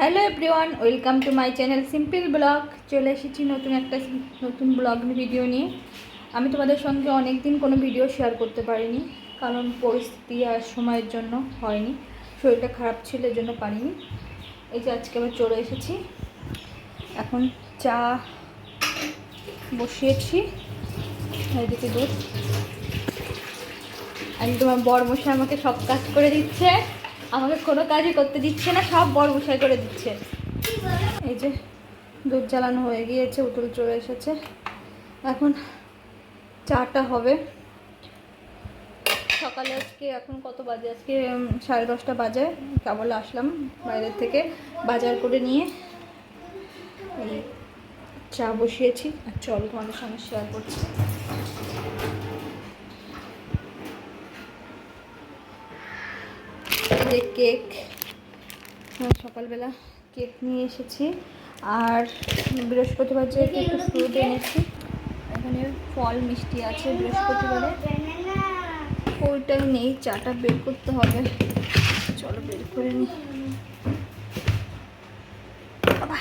Hello everyone, welcome to my channel simple blog. চলে এসেছি নতুন ব্লগ ভিডিও নিয়ে। আমি তোমাদের সঙ্গে অনেক দিন কোনো ভিডিও শেয়ার করতে পারিনি, কারণ পরিস্থিতি আর সময়ের জন্য হয়নি। শরীরটা খারাপ ছিল, এর জন্য পারিনি। এই যে আজকে আবার চলে এসেছি। এখন চা বসিয়েছি, এদিকে দুধ। আর তোমার বরমশাই আমাকে সব কাজ করে দিচ্ছে, আমাকে কোনো কাজই করতে দিচ্ছে না, সব বরমশাই করে দিচ্ছে। এই যে দুধ জ্বালানো হয়ে গিয়েছে, উতুল চলে এসেছে। এখন চাটা হবে। সকালে আজকে এখন কত বাজে, আজকে 10:30 বাজে। কেবল আসলাম বাইরের থেকে, বাজার করে নিয়ে এই চা বসিয়েছি। আর চল তোমাদের সঙ্গে শেয়ার করছি। যে কেক, সকালবেলা কেক নিয়ে এসেছি। আর বৃহস্পতিবার যেহেতু একটু ফ্রুট এনেছি, এখানে ফল মিষ্টি আছে বৃহস্পতিবারে। ওইটাই নেই, চাটা বের করতে হবে। চলো বের করে নিই। বাবা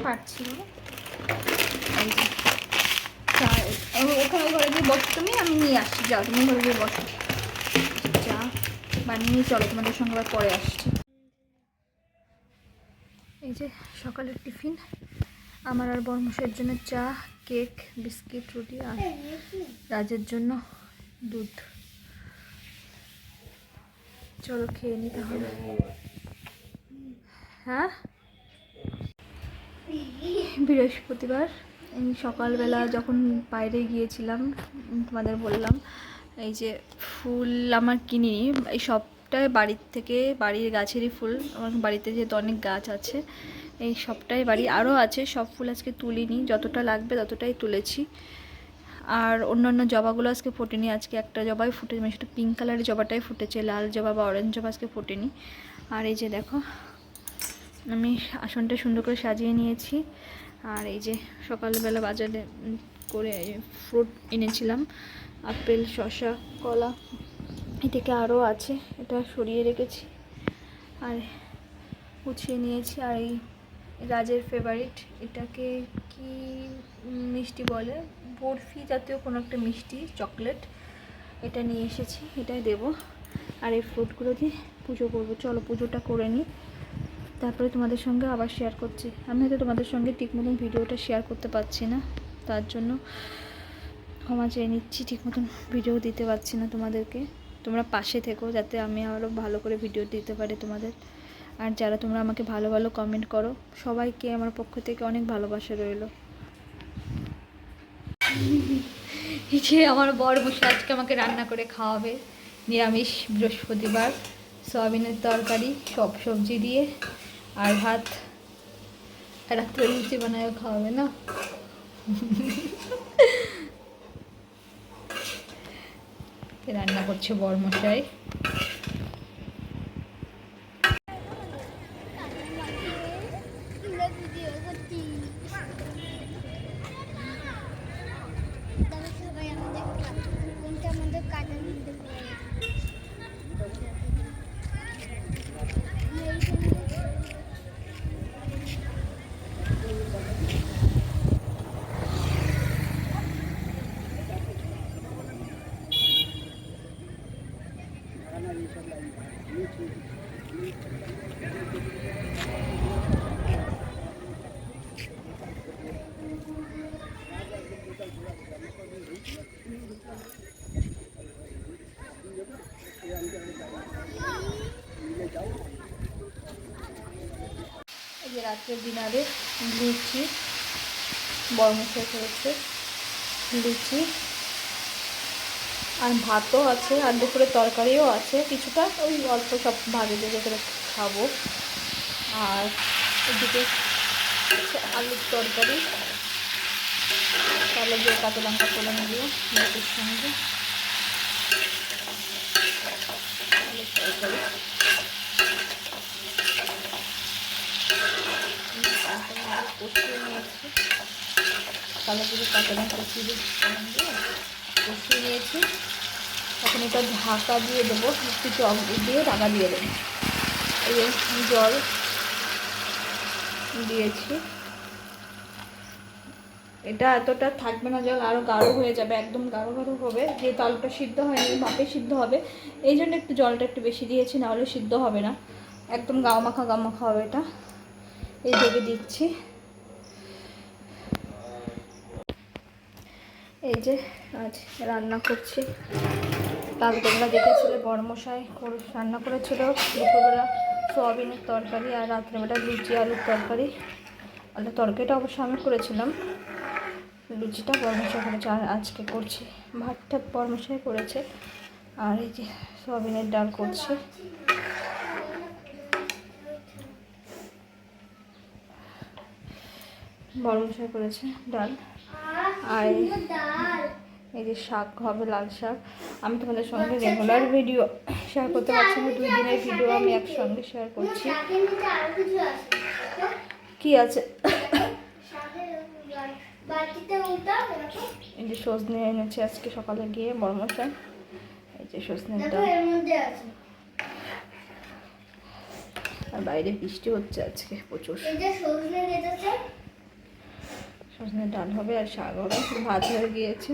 পারছি না। ওখানে ঘরে গিয়ে বসো তুমি, আমি নিয়ে আসছি। যাও তুমি ঘরে গিয়ে বসো, চা বানিয়ে চলো, তোমাদের সঙ্গে আবার পরে আসছি। এই যে সকালের টিফিন আমার আর বরমশের জন্য চা, কেক, বিস্কিট, রুটি, আর রাজের জন্য দুধ। চলো খেয়ে নিতে হবে। হ্যাঁ, বৃহস্পতিবার সকালবেলা যখন বাইরে গিয়েছিলাম, তোমাদের বললাম এই যে ফুল আমার কিনিনি, এই সবটাই বাড়ির থেকে, বাড়ির গাছেরই ফুল। আমার বাড়িতে যেহেতু অনেক গাছ আছে, এই সবটাই বাড়ি, আরও আছে। সব ফুল আজকে তুলিনি, যতটা লাগবে ততটাই তুলেছি। আর অন্যান্য জবাগুলো আজকে ফোটেনি। আজকে একটা জবাই ফুটেছে, মানে সেটা পিঙ্ক কালারের জবাটাই ফুটেছে, লাল জবা বা অরেঞ্জ জবা আজকে ফোটেনি। আর এই যে দেখো, আমি আসনটা সুন্দর করে সাজিয়ে নিয়েছি। আর এই যে সকালবেলা বাজারে করে ফ্রুট এনেছিলাম, আপেল, শসা, কলা, এদিকে আরও আছে, এটা সরিয়ে রেখেছি আর গুছিয়ে নিয়েছি। আর এই রাজের ফেভারিট, এটাকে কি মিষ্টি বলে, বরফি জাতীয় কোনো একটা মিষ্টি, চকলেট, এটা নিয়ে এসেছি, এটাই দেব। আর এই ফ্রুটগুলো দিয়ে পুজো করবো। চলো পুজোটা করে নিই, তারপরে তোমাদের সঙ্গে আবার শেয়ার করছি। আমি হয়তো তোমাদের সঙ্গে ঠিক মতন ভিডিওটা শেয়ার করতে পারছি না, তার জন্য ক্ষমা চেয়ে নিচ্ছি। ঠিক মতন ভিডিও দিতে পারছি না তোমাদেরকে। তোমরা পাশে থেকো যাতে আমি আরও ভালো করে ভিডিও দিতে পারি তোমাদের। আর যারা তোমরা আমাকে ভালো ভালো কমেন্ট করো, সবাইকে আমার পক্ষ থেকে অনেক ভালোবাসা রইল। এই যে আমার বর বসে আজকে আমাকে রান্না করে খাওয়াবে, নিরামিষ বৃহস্পতিবার, সয়াবিনের তরকারি, সব সবজি দিয়ে, আর ভাত। রাত্রে লুচি বানায় খাওয়াবে না? রান্না করছে বরমশাই। এই যে রাত্রের ডিনারে লুচি, বরমশাই করেছে লুচি, আর ভাতও আছে, আর দুপুরে তরকারিও আছে কিছুটা, ওই অল্প সব ভাগে ভেজে করে খাবো। আর এদিকে আলুর তরকারি, তাহলে যে কাঁচা লঙ্কা করে নিয়ে ভাতের সঙ্গে আলুর তরকারি। কষিয়ে নিয়েছি, কালো করে কাঁচা লঙ্কা কষিয়ে নিয়েছি। এখন এটা ঢাকা দিয়ে দেবো, একটু জল দিয়ে ঢাকা দিয়ে দেবো। এই যে জল দিয়েছি, এটা এতটা থাকবে না জল, আরও গাঢ় হয়ে যাবে, একদম গাঢ় গাঢ় হবে, যেহেতু আলুটা সিদ্ধ হয়নি, ভাপে সিদ্ধ হবে, এই জন্য একটু জলটা একটু বেশি দিয়েছি, নাহলে সিদ্ধ হবে না, একদম গাও মাখা হবে এটা। এই দিকে দিচ্ছি, এই যে আজ রান্না করছি, কাল তোমরা দেখেছিলে বড়মশাই রান্না করেছিল দুপুরবেলা সোয়াবিনের তরকারি, আর রাত্রেবেলা লুচি আলুর তরকারি। আলুর তরকারিটা অবশ্য আমি করেছিলাম, লুচিটা বড়মশাই করেছে, আর আজকে করছি ভাতটা বড়মশাই করেছে, আর এই যে সোয়াবিনের ডাল করছি। বড়মশাই করেছে ডাল, আর এই যে শাক হবে, লাল শাক। আমি তোমাদের সঙ্গে রেগুলার ভিডিও শেয়ার করতে পারছি না, 2 দিনের ভিডিও আমি একসঙ্গে শেয়ার করছি। কি আছে, এই যে সজনে এনেছে আজকে সকালে গিয়ে বড়মশাই, এই যে সজনের ডাল, আর বাইরে বৃষ্টি হচ্ছে আজকে প্রচুর। সজনের ডাল হবে আর শাক হবে, ভাত হয়ে গিয়েছে।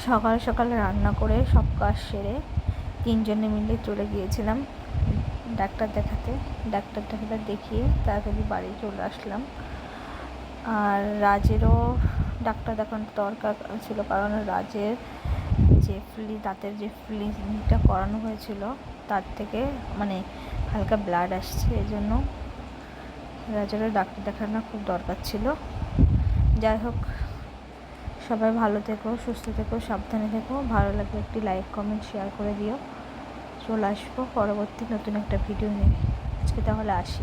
সকাল সকাল রান্না করে সব কাজ সেরে 3 জনে মিলে চলে গিয়েছিলাম ডাক্তার দেখাতে দেখিয়ে তাড়াতাড়ি বাড়ি চলে আসলাম। আর রাজেরও ডাক্তার দেখানোর দরকার ছিল, কারণ রাজের যে দাঁতের যে ফিলিংটা করানো হয়েছিল তার থেকে মানে হালকা ব্লাড আসছে, এই জন্য রাজেরও ডাক্তার দেখানো খুব দরকার ছিল। যাই হোক, সবাই ভালো থেকো, সুস্থ থেকো, সাবধানে থেকো। ভালো লাগলে একটি লাইক কমেন্ট শেয়ার করে দিও। চলে আসবো পরবর্তী নতুন একটা ভিডিও নিয়ে। আজকে তাহলে আসি।